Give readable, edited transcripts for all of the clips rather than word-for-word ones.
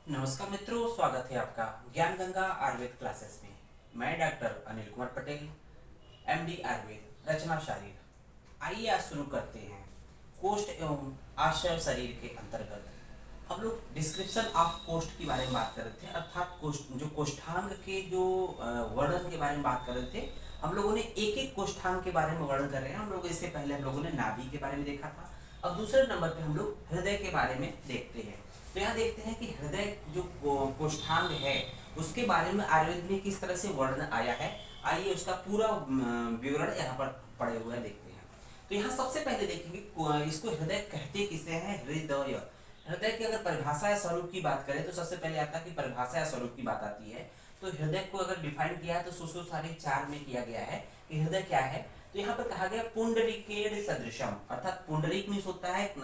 नमस्कार मित्रों, स्वागत है आपका ज्ञान गंगा आयुर्वेद क्लासेस में। मैं डॉक्टर अनिल कुमार पटेल, एमडी आयुर्वेद, रचना शारीर। आइए आज शुरू करते हैं। कोष्ठ एवं आश्रय शरीर के अंतर्गत हम लोग डिस्क्रिप्शन ऑफ कोष्ठ के बारे में बात कर रहे थे, अर्थात कोष्ठ जो कोष्ठांग के जो वर्णन के बारे में बात कर रहे थे। हम लोगों ने एक एक कोष्ठांग के बारे में वर्णन कर रहे हैं। हम लोग इससे पहले हम लोगों ने नाभि के बारे में देखा था। अब दूसरे नंबर पे हम लोग हृदय के बारे में देखते हैं। तो यहाँ देखते हैं कि हृदय जो कोष्ठांग है उसके बारे में आयुर्वेद में किस तरह से वर्णन आया है। आइए उसका पूरा विवरण यहाँ पर पड़े हुए देखते हैं। तो यहाँ सबसे पहले देखेंगे इसको हृदय कहते किसे हैं। हृदय, हृदय की अगर परिभाषा या स्वरूप की बात करें तो सबसे पहले आता है कि परिभाषा या स्वरूप की बात आती है। तो हृदय को अगर डिफाइन किया है तो सुश्रुत 4 में किया गया है कि हृदय क्या है। तो यहाँ पर कहा गया पुंडरीकेण सदृशम, अर्थात पुंडरीक मीन्स होता है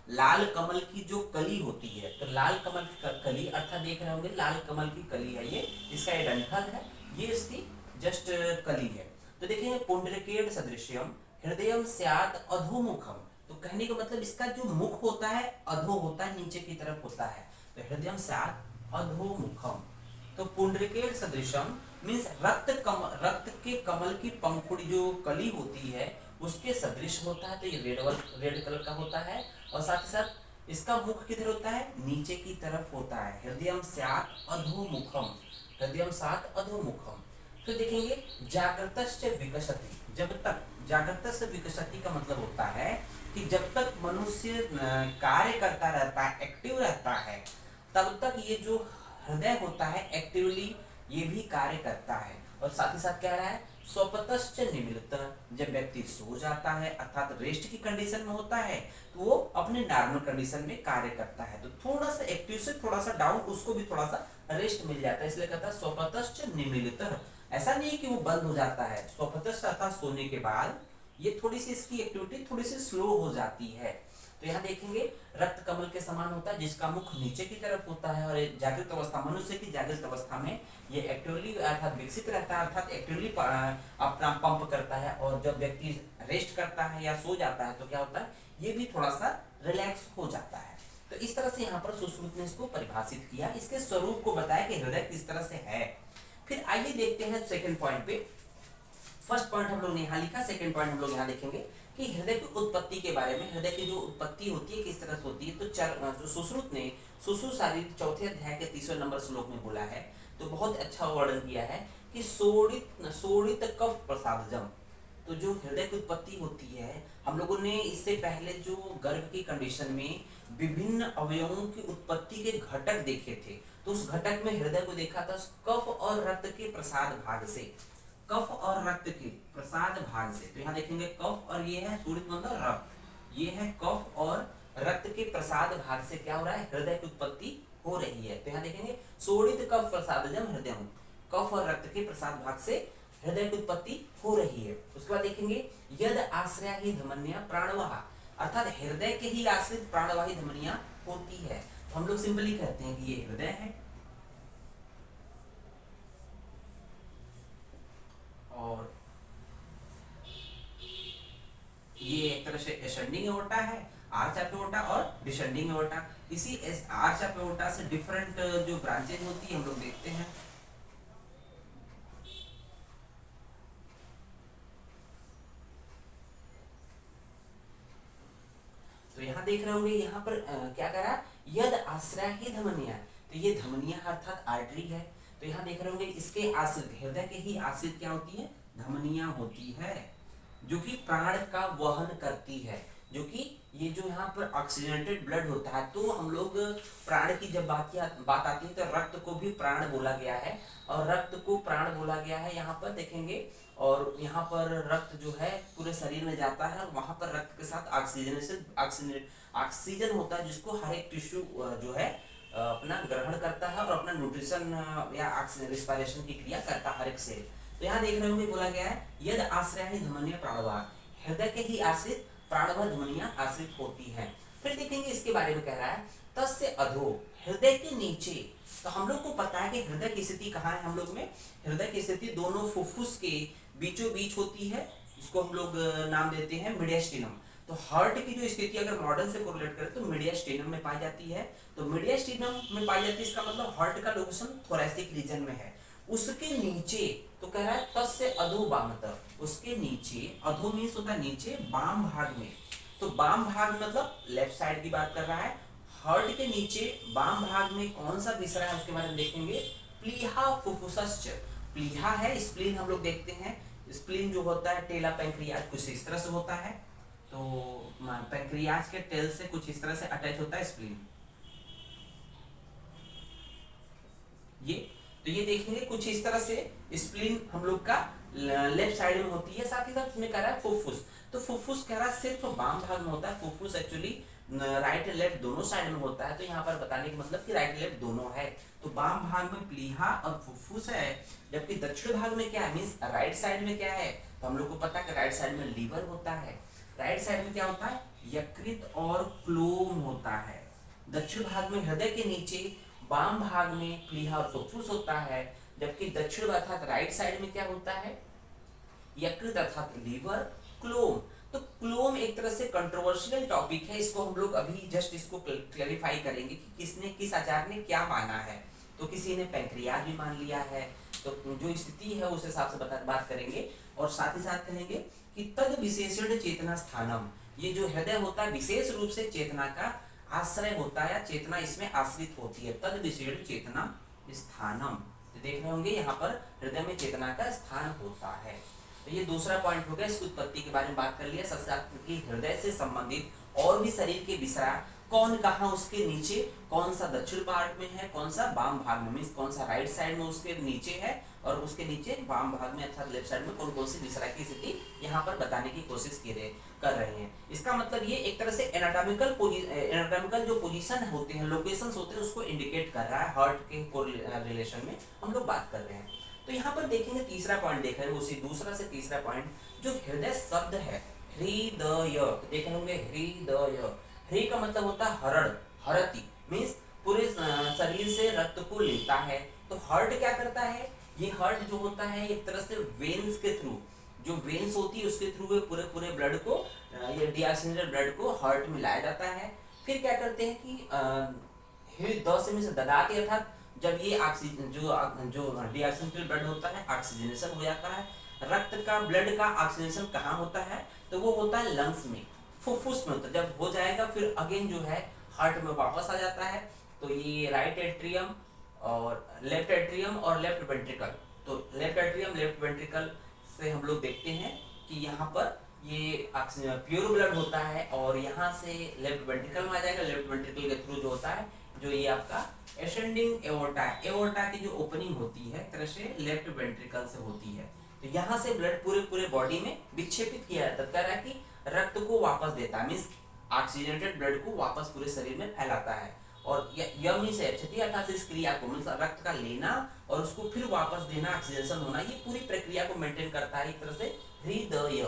लाल कमल की जो कली होती है। तो लाल कमल की कली, अर्थात देख रहे होंगे लाल कमल की कली है, ये इसका ये डंठल है, ये इसकी जस्ट कली है। तो देखिए पुंडरीकेण सदृश्यम हृदयम स्यात् अधोमुखम। तो कहने का मतलब इसका जो मुख होता है अधो होता है, नीचे की तरफ होता है। तो हृदयम स्यात् अधोमुखम। तो पुंडरीकेण सदृशम मीन्स रक्त के कमल की पंखुड़ी जो कली होती है उसके सदृश होता है। तो ये रेड कलर का होता है और साथ ही साथ इसका मुख किधर होता है, नीचे की तरफ होता है। हृदयम स्यात् अधोमुखम, हृदयम स्यात् अधोमुखम। फिर देखेंगे जागृतश्च विकसति। जब तक जागृतश्च विकसति का मतलब होता है कि जब तक मनुष्य कार्य करता रहता है, एक्टिव रहता है, तब तक ये जो हृदय होता है एक्टिवली ये भी कार्य करता है। और साथ ही साथ क्या रहा है, स्वपतश्च निमिलित। जब व्यक्ति सो जाता है अर्थात रेस्ट की कंडीशन में होता है तो वो अपने नॉर्मल कंडीशन में कार्य करता है। तो थोड़ा सा एक्टिव से थोड़ा सा डाउन, उसको भी थोड़ा सा रेस्ट मिल जाता है, इसलिए कहता है स्वपतश्च निमिलित। ऐसा नहीं है कि वो बंद हो जाता है। स्वपतश्च अर्थात सोने के बाद ये थोड़ी सी इसकी एक्टिविटी थोड़ी सी स्लो हो जाती है। तो यहाँ देखेंगे रक्त कमल के समान होता है जिसका मुख नीचे की तरफ होता है। और जागृत अवस्था, मनुष्य की जागृत अवस्था में ये एक्टिवली अर्थात विकसित रहता है, अर्थात एक्टिवली अपना पंप करता है। और जब व्यक्ति रेस्ट करता है या सो जाता है तो क्या होता है, ये भी थोड़ा सा रिलैक्स हो जाता है। तो इस तरह से यहाँ पर सुश्रुत ने इसको परिभाषित किया, इसके स्वरूप को बताया कि हृदय किस तरह से है। फिर आइए देखते हैं सेकेंड पॉइंट पे। फर्स्ट पॉइंट हम लोग ने यहाँ लिखा, सेकेंड पॉइंट हम लोग यहाँ देखेंगे कि हृदय की उत्पत्ति के बारे में। हृदय की जो उत्पत्ति होती है किस तरह से होती है। तो सुश्रुत ने सुश्रुत शारीर चौथे अध्याय के 3 नंबर श्लोक में बोला है। तो बहुत अच्छा वर्णन किया है कि सोड़ित कफ प्रसादजम। तो जो हृदय की उत्पत्ति होती है, हम लोगों ने इससे पहले जो गर्भ की कंडीशन में विभिन्न अवयवों की उत्पत्ति के घटक देखे थे, तो उस घटक में हृदय को देखा था कफ और रक्त के प्रसाद भाग से। कफ और रक्त के प्रसाद भाग से। तो यहाँ देखेंगे कफ और ये है सूर्य मतलब रक्त, ये है कफ और रक्त के प्रसाद भाग से क्या हो रहा है, हृदय की उत्पत्ति हो रही है। तो यहाँ देखेंगे सोड़ित कफ प्रसादजम हृदय, कफ और रक्त के प्रसाद भाग से हृदय की उत्पत्ति हो रही है। उसके बाद देखेंगे यद आश्रया ही धमनिया प्राणवाह, अर्थात हृदय के ही आश्रित प्राणवाही धमनिया होती है। तो हम लोग सिंपली कहते हैं कि ये हृदय है और ये एक तरह से एसेंडिंग एओर्टा है, आर्च ऑफ एओर्टा और डिसेंडिंग एओर्टा। इसी आर्च ऑफ एओर्टा से डिफरेंट जो ब्रांचेज होती है हम लोग देखते हैं। तो यहाँ देख रहे होंगे यहाँ पर क्या करा, यद आश्रय ही धमनिया। तो ये धमनिया अर्थात आर्टरी है। तो यहाँ देख रहे होंगे इसके आश्रित, हृदय के ही आश्रित क्या होती है, धमनिया होती है, जो कि प्राण का वहन करती है। जो कि ये जो यहाँ पर ऑक्सीजनेटेड ब्लड होता है, तो हम लोग प्राण की जब बात आती है तो रक्त को भी प्राण बोला गया है और रक्त को प्राण बोला गया है यहाँ पर देखेंगे। और यहाँ पर रक्त जो है पूरे शरीर में जाता है और वहां पर रक्त के साथ ऑक्सीजन होता है जिसको हर एक टिश्यू जो है अपना ग्रहण करता है और अपना न्यूट्रिशन या रिस्पायरेशन की क्रिया करता है हर एक सेल। तो यहाँ देख रहे होंगे बोला गया है यद आश्रय धमनिया प्राणवाह, हृदय के ही आश्रित प्राणवाह ध्वनियां आश्रित होती हैं। फिर देखेंगे इसके बारे में कह रहा है तस्य अधो, हृदय के नीचे। तो हम लोग को पता है कि हृदय की स्थिति कहाँ है, हम लोग में हृदय की स्थिति दोनों फुफ्फुस के बीचों बीच होती है, इसको हम लोग नाम देते हैं मिडियस्टिनम। तो हार्ट की जो स्थिति अगर मॉडर्न से कोरिलेट करें तो मीडियास्टिनम में पाई जाती है। तो मीडियास्टिनम में पाई जाती है, इसका मतलब हार्ट का लोकेशन थोरैसिक रीजन में है। उसके नीचे तो कह रहा है तस्य अधोबामतः, उसके नीचे, अधो मीन्स होता है नीचे, बाम भाग में, तो बाम भाग मतलब लेफ्ट साइड की बात कर रहा है। हार्ट के नीचे बाम भाग में कौन सा विसरा है उसके बारे में देखेंगे। प्लीहा फुफ्फुसश्च, प्लीहा है, स्प्लीन हम लोग देखते हैं, स्प्लीन जो होता है टेला पैंक्रियाज कुछ इस तरह से होता है, तो पैंक्रियाज के टेल से कुछ इस तरह से अटैच होता है स्प्लीन। ये तो ये देखेंगे कुछ इस तरह से स्प्लीन हम लोग का लेफ्ट साइड में होती है। साथ ही साथ इसमें कह रहा है फुफ्फुस, तो फुफ्फुस कह रहा है सिर्फ बाम भाग में होता है। फुफ्फुस एक्चुअली राइट एंड लेफ्ट दोनों साइड में होता है, तो यहाँ पर बताने का मतलब कि राइट एंड लेफ्ट दोनों है। तो बाम भाग में प्लीहा और फुफ्फुस है, जबकि दक्षिण भाग में क्या है, मीन्स राइट साइड में क्या है, तो हम लोग को पता है कि राइट साइड में लीवर होता है। राइट साइड में क्या होता है, यकृत और क्लोम होता है। दक्षिण भाग में हृदय के नीचे बाम भाग में प्लीहा और फुफ्फुस होता है, जबकि दक्षिण अर्थात राइट साइड में क्या होता है, यकृत अर्थात लीवर, क्लोम। तो क्लोम एक तरह से कंट्रोवर्शियल टॉपिक है, इसको हम लोग अभी जस्ट इसको क्लैरिफाई करेंगे कि किसने, किस आचार्य ने क्या माना है। तो किसी ने पैंक्रियाज भी मान लिया है, तो जो स्थिति है उस हिसाब से बात करेंगे। और साथ ही साथ कहेंगे कि तद विशेषण चेतना स्थानम, ये जो हृदय होता है विशेष रूप से चेतना का आश्रय होता है, या चेतना इसमें आश्रित होती है। तद विशेषण चेतना स्थानम, तो देख रहे होंगे यहाँ पर हृदय में चेतना का स्थान होता है। तो ये दूसरा पॉइंट हो गया, इसकी उत्पत्ति के बारे में बात कर लिया। सबसे कि हृदय से संबंधित और भी शरीर के विसरा कौन कहाँ उसके नीचे, कौन सा दक्षिण पार्ट में है, कौन सा वाम भाग में, मीन्स कौन सा राइट साइड में उसके नीचे है, और उसके नीचे वाम भाग में अर्थात लेफ्ट साइड में कौन कौन सी विसरा की स्थिति यहाँ पर बताने की कोशिश कर रहे हैं। इसका मतलब ये एक तरह से एनाटॉमिकल जो पोजीशन होते हैं, लोकेशंस होते हैं, उसको इंडिकेट कर रहा है। हार्ट के रिलेशन में हम लोग बात कर रहे हैं। तो यहाँ पर देखेंगे तीसरा पॉइंट देख रहे हैं, उसी दूसरा से तीसरा पॉइंट, जो हृदय शब्द है हृदय, देख होंगे हृदय, हृ का मतलब होता है हरण, हरति, मीन्स पूरे शरीर से रक्त को लेता है। तो हार्ट क्या करता है, ये हार्ट जो होता है एक तरह से वेन्स के थ्रू, जो वेन्स होती है उसके थ्रू पूरे ब्लड को, ये डीऑक्सीजनेटेड ब्लड को हार्ट में लाया जाता है। फिर क्या करते हैं कि हृदय में से ददाती, अर्थात जब ये ऑक्सीजन जो डीऑक्सीजनेटेड ब्लड होता है, ऑक्सीजनेशन हो जाता है। रक्त का, ब्लड का ऑक्सीजनेशन कहाँ होता है, तो वो होता है लंग्स में, फुफ्फुस में होता है। जब हो जाएगा फिर अगेन जो है हार्ट में वापस आ जाता है। तो ये राइट एट्रियम और लेफ्ट वेंट्रिकल, तो लेफ्ट एट्रियम लेफ्ट वेंट्रिकल से हम लोग देखते हैं कि यहाँ पर ये प्योर ब्लड होता है, और यहाँ से लेफ्ट वेंट्रिकल में आ जाएगा। लेफ्ट वेंट्रिकल के थ्रू जो होता है, जो ये आपका एसेंडिंग एओर्टा, एओर्टा की जो ओपनिंग होती है तरह से लेफ्ट वेंट्रिकल से होती है। तो यहाँ से ब्लड पूरे बॉडी में विक्षेपित किया जाता है, कह रहा है कि रक्त को वापस देता है, मीन्स ऑक्सीजनेटेड ब्लड को वापस पूरे शरीर में फैलाता है। और यह मीन्स अर्थात इस क्रिया को, मीन्स रक्त का लेना और उसको फिर वापस देना, ऑक्सीजनेशन होना, ये पूरी प्रक्रिया को मेंटेन करता है एक तरह से हृदय।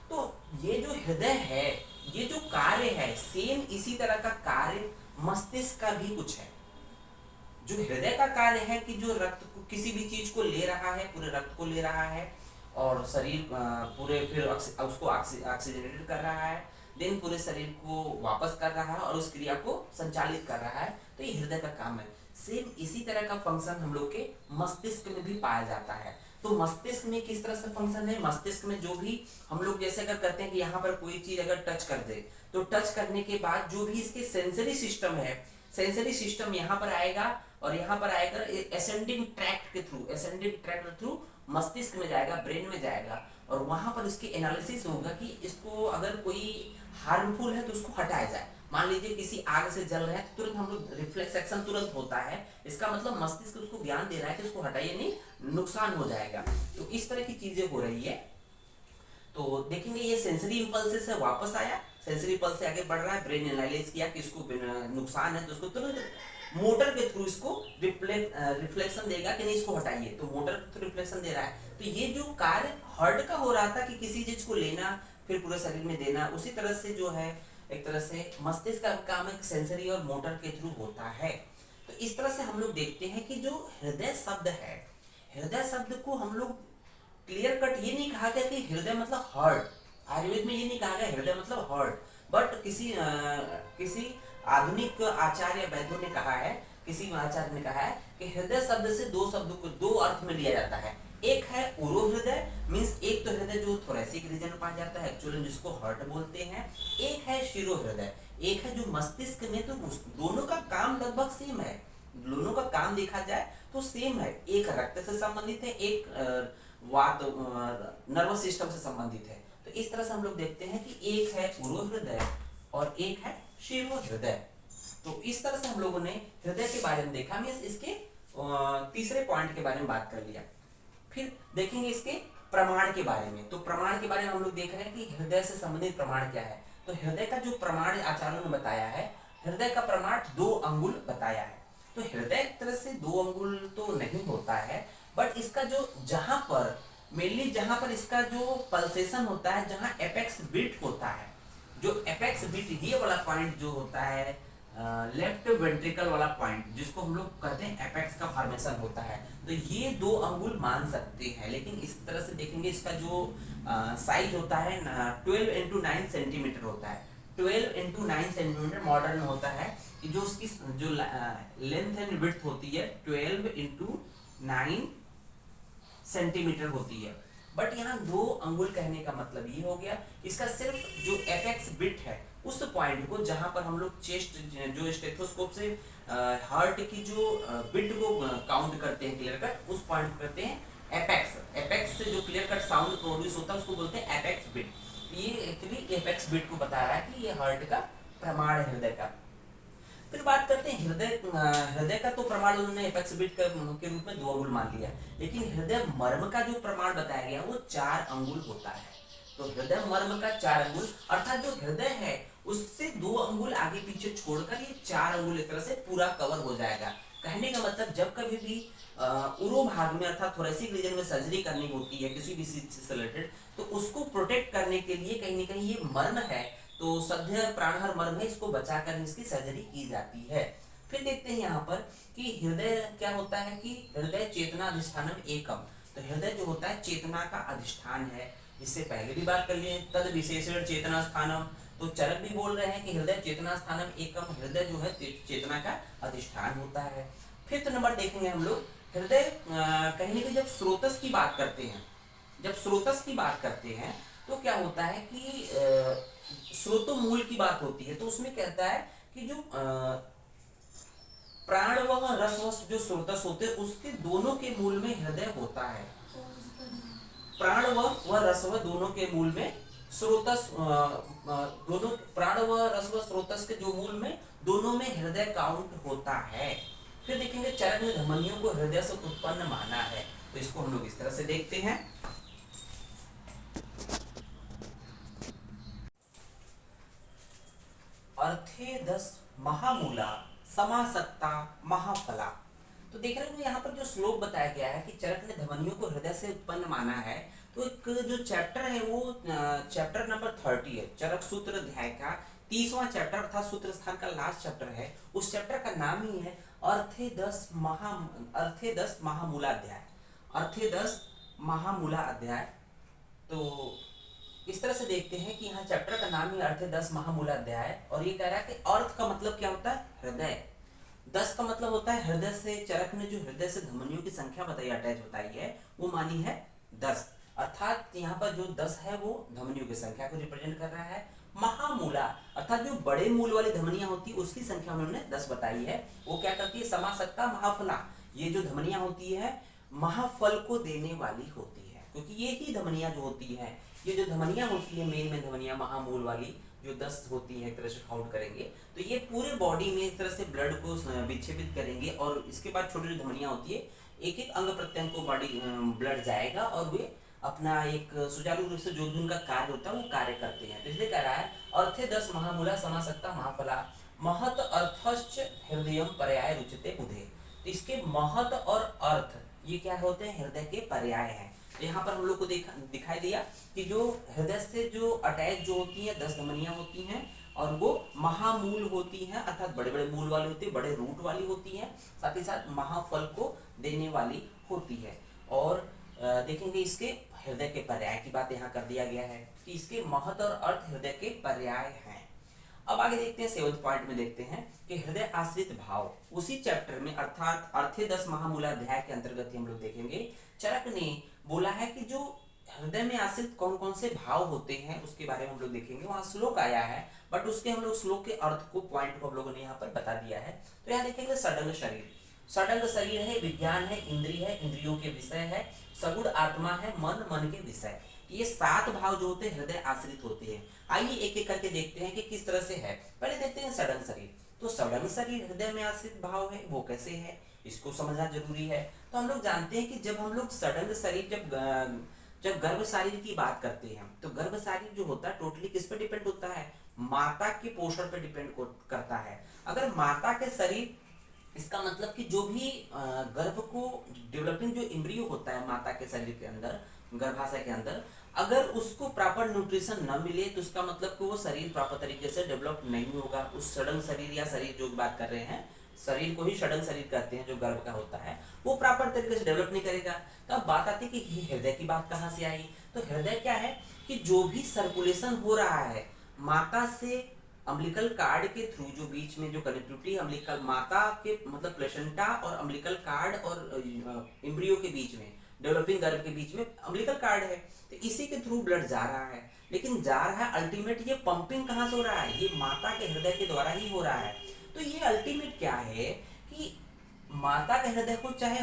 तो ये जो हृदय है, ये जो कार्य है, सेम इसी तरह का कार्य मस्तिष्क का भी कुछ है। जो हृदय का कार्य है कि जो रक्त को, किसी भी चीज को ले रहा है, पूरे रक्त को ले रहा है और शरीर पूरे फिर उसको ऑक्सीजनेटेड कर रहा है, देन पूरे शरीर को वापस कर रहा है और उस क्रिया को संचालित कर रहा है। तो ये हृदय का काम है। सेम इसी तरह का फंक्शन हम लोग के मस्तिष्क में भी पाया जाता है। तो मस्तिष्क में किस तरह से फंक्शन है, मस्तिष्क में जो भी हम लोग जैसे अगर करते हैं कि यहाँ पर कोई चीज अगर टच कर दे, तो टच करने के बाद जो भी इसके सेंसरी सिस्टम है, सेंसरी सिस्टम यहाँ पर आएगा और यहाँ पर आएगा एसेंडिंग ट्रैक्ट के थ्रू मस्तिष्क में जाएगा, ब्रेन में जाएगा, और वहां पर इसकी एनालिसिस होगा कि इसको अगर कोई हार्मफुल है तो उसको हटाया जाए। मान लीजिए किसी आग से जल रहे हैं तो तुरंत हम लोग रिफ्लेक्स एक्शन तुरंत होता है, इसका मतलब मस्तिष्क उसको ज्ञान दे रहा है कि उसको हटाइए, नहीं नुकसान हो जाएगा। तो इस तरह की चीजें हो रही है। तो देखेंगे ये सेंसरी इंपल्स से वापस आया, सेंसरी इंपल्स से आगे बढ़ रहा है, ब्रेन एनालाइज किया कि इसको नुकसान है तो उसको तुरंत मोटर के थ्रू इसको रिफ्लेक्शन देगा कि नहीं इसको हटाइए, तो मोटर के थ्रू रिफ्लेक्शन दे रहा है। तो ये जो कार्य हार्ट का हो रहा था कि किसी चीज को लेना फिर पूरे शरीर में देना, उसी तरह से जो है एक तरह से मस्तिष्क का काम एक सेंसरी और मोटर के थ्रू होता है। तो इस तरह से हम लोग देखते हैं कि जो हृदय शब्द है, हृदय शब्द को हम लोग क्लियर कट ये नहीं कहा गया कि हृदय मतलब हार्ट, आयुर्वेद में ये नहीं कहा गया हृदय मतलब हार्ट, बट किसी आधुनिक आचार्य वैद्यों ने कहा है, किसी आचार्य ने कहा है कि हृदय शब्द से दो शब्दों को दो अर्थ में लिया जाता है। एक है उरो हृदय, मीन्स एक तो हृदय जो थोरेसिक रीजन में पाया जाता है, एक्चुअली जिसको हार्ट बोलते हैं। एक है शिरो हृदय, एक है जो मस्तिष्क में, तो दोनों का काम लगभग सेम है, दोनों का काम देखा जाए तो सेम है। एक रक्त से संबंधित है, एक वात नर्वस सिस्टम से संबंधित है। तो इस तरह से हम लोग देखते हैं कि एक है उरो हृदय और एक है शिरो हृदय। तो इस तरह से हम लोगों ने हृदय के बारे में देखा, मीन्स इसके तीसरे पॉइंट के बारे में बात कर लिया। फिर देखेंगे इसके प्रमाण के बारे में। तो प्रमाण के बारे में हम लोग देख रहे हैं कि हृदय से संबंधित प्रमाण क्या है। तो हृदय का जो प्रमाण आचार्यों ने बताया है, हृदय का प्रमाण 2 अंगुल बताया है। तो हृदय एक तरह से 2 अंगुल तो नहीं होता है, बट इसका जो जहां पर मेनली जहां पर इसका जो पल्सेशन होता है, जहां एपेक्स बीट होता है, जो एपेक्स बीट ये वाला पॉइंट जो होता है लेफ्ट वेंट्रिकल वाला पॉइंट, जिसको हम लोग कहते हैं एपेक्स का फॉर्मेशन होता है। तो ये 2 अंगुल मान सकते हैं, लेकिन इस तरह से देखेंगे इसका जो साइज होता है 12 इंटू 9 सेंटीमीटर होता है। 12 इंटू 9 सेंटीमीटर मॉडर्न होता है कि जो उसकी जो लेंथ एंड विड्थ होती है 12 इंटू 9 सेंटीमीटर होती है। बट यहाँ 2 अंगुल कहने का मतलब ये हो गया, इसका सिर्फ जो एपेक्स बिट है उस पॉइंट को, जहां पर हम लोग चेस्ट जो स्टेथोस्कोप से हार्ट की जो बिट को काउंट करते हैं क्लियर कट, उस पॉइंट को कहते हैं एपेक्स। एपेक्स से जो क्लियर कट साउंड प्रोड्यूस होता है उसको बोलते हैं एपेक्स बिट। ये एक्चुअली एपेक्स बिट को बता रहा है कि ये हार्ट का प्रमाण है हृदय का। फिर बात करते हैं हृदय का तो प्रमाण उन्होंने एपेक्स बीट के रूप में 2 अंगुल मान लिया, लेकिन हृदय मर्म का जो प्रमाण बताया गया वो 4 अंगुल होता है। तो हृदय मर्म का 4 अंगुल, अर्थात जो हृदय है उससे 2 अंगुल आगे पीछे छोड़कर ये 4 अंगुल एक तरह से पूरा कवर हो जाएगा। कहने का मतलब जब कभी भी उरो भाग में अर्थात थोरेसिक रीजन में सर्जरी करनी होती है किसी भी चीज से रिलेटेड, तो उसको प्रोटेक्ट करने के लिए कहीं ना कहीं ये मर्म है, तो सध्य प्राणहर मर्म है, इसको बचाकर इसकी सर्जरी की जाती है। फिर देखते हैं यहाँ पर कि हृदय क्या होता है कि हृदय चेतना अधिष्ठानम एकम। तो हृदय जो होता है चेतना का अधिष्ठान है। इससे पहले भी बात कर लिए तद विशेषण चेतना स्थानम। तो चरक भी बोल रहे हैं कि हृदय चेतना स्थानम एकम, हृदय जो है चेतना का अधिष्ठान होता है। फिफ्थ नंबर देखेंगे हम लोग हृदय कहीं ना कहीं जब स्रोतस की बात करते हैं, जब स्रोतस की बात करते हैं तो क्या होता है कि स्रोतो मूल की बात होती है। तो उसमें कहता है कि जो प्राण व रस व जो स्रोतस होते हैं उसके दोनों के मूल में हृदय होता है। प्राण व रस व दोनों के मूल में स्रोतस, दोनों प्राण व रस व स्रोतस के जो मूल में दोनों में हृदय काउंट होता है। फिर देखेंगे चरण में धमनियों को हृदय से उत्पन्न माना है। तो इसको हम लोग इस तरह से देखते हैं। अर्थे 10 महामूला समासक्ता महाफला। तो देख रहे हो यहाँ पर जो श्लोक बताया गया है कि चरक ने धमनियों को हृदय से उत्पन्न माना है। तो एक जो चैप्टर है वो चैप्टर नंबर 30 है, चरक सूत्र अध्याय का 30वां चैप्टर अर्थात सूत्र स्थान का लास्ट चैप्टर है। उस चैप्टर का नाम ही है अर्थे 10 महामूला अध्याय, अर्थे 10 महामूला अध्याय। तो इस तरह से देखते हैं कि यहाँ चैप्टर का नाम ही अर्थे 10 महामूला अध्याय, और ये कह रहा है कि अर्थ का मतलब क्या होता है हृदय, 10 का मतलब होता है हृदय से, चरक ने जो हृदय से धमनियों की संख्या बताई अटैच बताई है वो मानी है 10, अर्थात यहाँ पर जो 10 है वो धमनियों की संख्या को रिप्रेजेंट कर रहा है। महामूला अर्थात जो बड़े मूल वाली धमनियां होती है उसकी संख्या उन्होंने 10 बताई है। वो क्या करती है समासक्ता महाफला, ये जो धमनियां होती है महाफल को देने वाली होती है, क्योंकि ये ही धमनियां जो होती है, ये जो धमनियां होती है मेन में धमनियां महामूल वाली जो 10 होती है एक तरह से काउंट करेंगे तो ये पूरे बॉडी में एक तरह से ब्लड को विक्षेपित करेंगे, और इसके बाद छोटी छोटी धमनियां होती है एक एक अंग प्रत्यंग को बॉडी ब्लड जाएगा और वे अपना एक सुचारू रूप से जो भी उनका कार्य होता है वो कार्य करते हैं। तो इसलिए कह रहा है अर्थे 10 महामूला समासक्ता महाफला महत अर्थश्च हृदय पर्याय रुचते बुधे। तो इसके महत और अर्थ ये क्या होते हैं हृदय के पर्याय हैं। यहाँ पर हम लोग को दिखाई दिया कि जो हृदय से जो अटैच जो होती है 10 धमनियां होती हैं और वो महामूल होती हैं, अर्थात बड़े बड़े मूल वाली होती है, बड़े रूट वाली होती है, साथ ही साथ महाफल को देने वाली होती है। और देखेंगे इसके हृदय के पर्याय की बात यहाँ कर दिया गया है कि इसके महत्व और अर्थ हृदय के पर्याय हैं। अब आगे देखते हैं 7th पॉइंट में देखते हैं कि हृदय आश्रित भाव। उसी चैप्टर में अर्थात अर्थे 10 महामूलाध्याय के अंतर्गत हम लोग देखेंगे। चरक ने बोला है कि जो हृदय में आश्रित कौन कौन से भाव होते हैं उसके बारे में हम लोग देखेंगे। वहां श्लोक आया है बट उसके हम लोग श्लोक के अर्थ को पॉइंट को हम लोगों ने यहाँ पर बता दिया है। तो यहाँ देखेंगे सडंग शरीर। सडंग शरीर है, विज्ञान है, इंद्रिय है, इंद्रियों के विषय है, सगुण आत्मा है, मन मन के विषय। ये 7 भाव जो होते हैं हृदय आश्रित होते हैं। आइए एक एक करके देखते हैं कि किस तरह से है। पहले देखते हैं सडंग शरीर। तो सडंग शरीर हृदय में आश्रित भाव है, वो कैसे है इसको समझना जरूरी है। तो हम लोग जानते हैं कि जब हम लोग सडंग शरीर जब गर्भ शरीर की बात करते हैं तो गर्भ शरीर जो होता है टोटली किस पे डिपेंड होता है, माता के पोषण पे डिपेंड करता है। अगर माता के शरीर, इसका मतलब कि जो भी गर्भ को डेवलपिंग जो एम्ब्रियो होता है माता के शरीर के अंदर, गर्भाशय के अंदर, अगर उसको प्रॉपर न्यूट्रिशन न मिले तो उसका मतलब कि वो शरीर प्रॉपर तरीके से डेवलप नहीं होगा। उस सडंग शरीर या शरीर जो बात कर रहे हैं, शरीर को ही सडंग शरीर कहते हैं, जो गर्भ का होता है वो प्रॉपर तरीके से डेवलप नहीं करेगा। तो अब बात आती है कि हृदय की बात कहाँ से आई। तो हृदय क्या है कि जो भी सर्कुलेशन हो रहा है माता से अम्बिलिकल कार्ड के थ्रू, जो बीच में जो कनेक्टिविटी अम्बिलिकल माता के मतलब प्लेसेंटा और अम्बिलिकल कार्ड और एम्ब्रियो के बीच में, डेवलपिंग गर्भ के बीच में अम्बिलिकल कार्ड है, तो इसी के थ्रू ब्लड जा रहा है। लेकिन जा रहा है अल्टीमेट, ये पंपिंग कहाँ से हो रहा है, ये माता के हृदय के द्वारा ही हो रहा है। तो ये अल्टीमेट क्या है कि माता का हृदय हो चाहे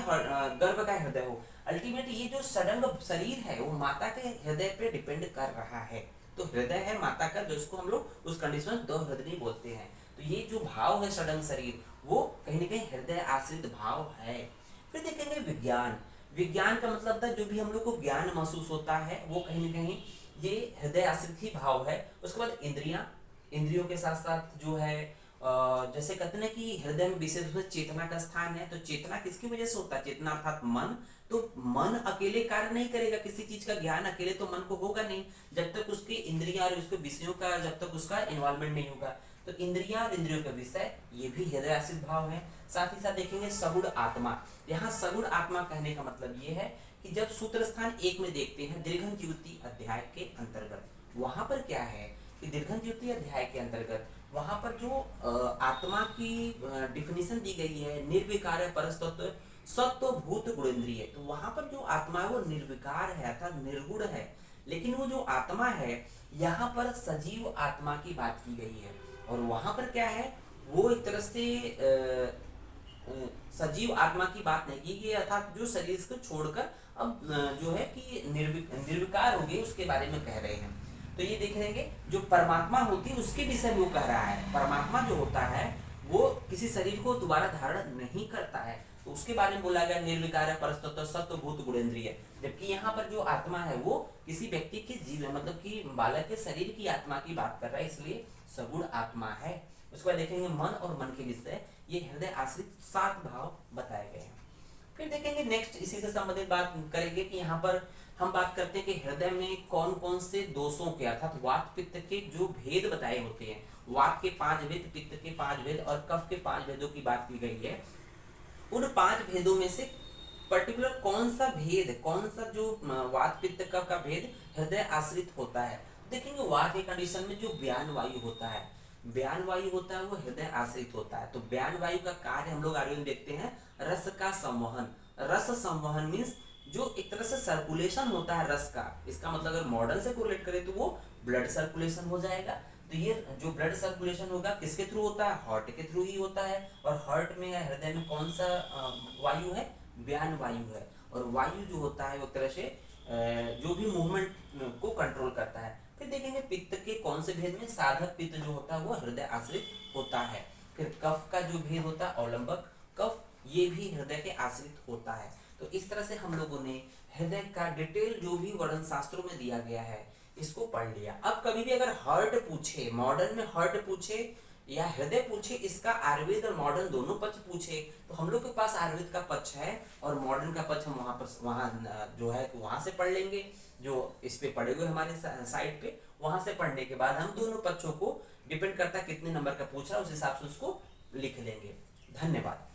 गर्भ का हृदय हो, अल्टीमेट ये जो सडंग शरीर है वो माता के हृदय पे डिपेंड कर रहा है। तो हृदय है माता का, जिसको हम लोग उस कंडीशन में दो हृदय बोलते हैं। तो ये जो भाव है सडंग शरीर, वो कहीं ना कहीं हृदय आश्रित भाव है। फिर देखेंगे विज्ञान। विज्ञान का मतलब था जो भी हम लोग को ज्ञान महसूस होता है वो कहीं ना कहीं ये हृदय आश्रित ही भाव है। उसके बाद इंद्रियां, इंद्रियों के साथ साथ जो है जैसे कहते हैं कि हृदय में विशेष रूप से चेतना का स्थान है। तो चेतना किसकी वजह से होता है, चेतना अर्थात मन। तो मन अकेले कार्य नहीं करेगा, किसी चीज का ज्ञान अकेले तो मन को होगा नहीं जब तक उसके इंद्रियां और उसके विषयों का जब तक उसका इन्वॉल्वमेंट नहीं होगा। तो इंद्रियां और इंद्रियों का विषय ये भी हृदय आश्रित भाव है। साथ ही साथ देखेंगे सगुण आत्मा। यहाँ सगुण आत्मा कहने का मतलब ये है कि जब सूत्र स्थान 1 में देखते हैं दीर्घन ज्योति अध्याय के अंतर्गत, वहां पर क्या है कि दीर्घन ज्योति अध्याय के अंतर्गत वहां पर जो आत्मा की डिफिनीशन दी गई है, निर्विकार परस्तत्व सत्व भूत गुणेन्द्रिय। तो वहां पर जो आत्मा है वो निर्विकार है अर्थात निर्गुण है। लेकिन वो जो आत्मा है यहाँ पर सजीव आत्मा की बात की गई है, और वहां पर क्या है वो एक तरह से सजीव आत्मा की बात नहीं की गई, अर्थात जो शरीर को छोड़कर अब जो है कि निर्विकार हो गई उसके बारे में कह रहे हैं। तो ये देख लेंगे जो परमात्मा होती है उसके विषय में वो कह रहा है। परमात्मा जो होता है वो किसी शरीर को दोबारा धारण नहीं करता है, तो उसके बारे में बोला गया निर्विकार है परस्तत्व सत्व भूत गुणेन्द्रिय। जबकि यहाँ पर जो आत्मा है वो किसी व्यक्ति के जीव मतलब कि बालक के शरीर की आत्मा की बात कर रहा है, इसलिए सगुण आत्मा है। उसके बाद देखेंगे मन और मन के विषय, ये हृदय आश्रित 7 भाव बताए गए हैं। फिर देखेंगे नेक्स्ट इसी से संबंधित बात करेंगे कि यहाँ पर हम बात करते हैं कि हृदय में कौन कौन से दोषों के अर्थात वात पित्त के जो भेद बताए होते हैं। वात के 5 भेद, पित्त के 5 भेद और कफ के 5 भेदों की बात की गई है। उन 5 भेदों में से पर्टिकुलर कौन सा भेद, कौन सा जो वात पित्त कफ का भेद हृदय आश्रित होता है। देखेंगे वात के कंडीशन में जो व्यान वायु होता है, व्यान वायु होता है वो हृदय आश्रित होता है। तो व्यान वायु का कार्य हम लोग आगे देखते हैं रस का संवहन। रस संवहन मीन्स जो एक तरह से सर्कुलेशन होता है रस का, इसका मतलब अगर मॉडर्न से कोरिलेट करें तो वो ब्लड सर्कुलेशन हो जाएगा। तो ये जो ब्लड सर्कुलेशन होगा किसके थ्रू होता है, हार्ट के थ्रू ही होता है। और हार्ट में हृदय में कौन सा वायु है, व्यान वायु है। और वायु जो होता है वो तरह से जो भी मूवमेंट को कंट्रोल करता है। फिर देखेंगे पित्त के कौन से भेद में साधक पित्त जो होता है वो हृदय आश्रित होता है। फिर कफ का जो भेद होता है अवलंबक कफ, ये भी हृदय के आश्रित होता है। तो इस तरह से हम लोगों ने हृदय का डिटेल जो भी वर्णन शास्त्रों में दिया गया है इसको पढ़ लिया। अब कभी भी अगर हार्ट पूछे, मॉडर्न में हार्ट पूछे या हृदय पूछे, इसका आयुर्वेद और मॉडर्न दोनों पक्ष पूछे, तो हम लोग के पास आयुर्वेद का पक्ष है और मॉडर्न का पक्ष हम वहाँ जो है वहां से पढ़ लेंगे। जो इस पे पढ़े हुए हमारे साइट पे, वहां से पढ़ने के बाद हम दोनों पक्षों को डिपेंड करता है कितने नंबर का पूछ रहा है उस हिसाब से उसको लिख लेंगे। धन्यवाद।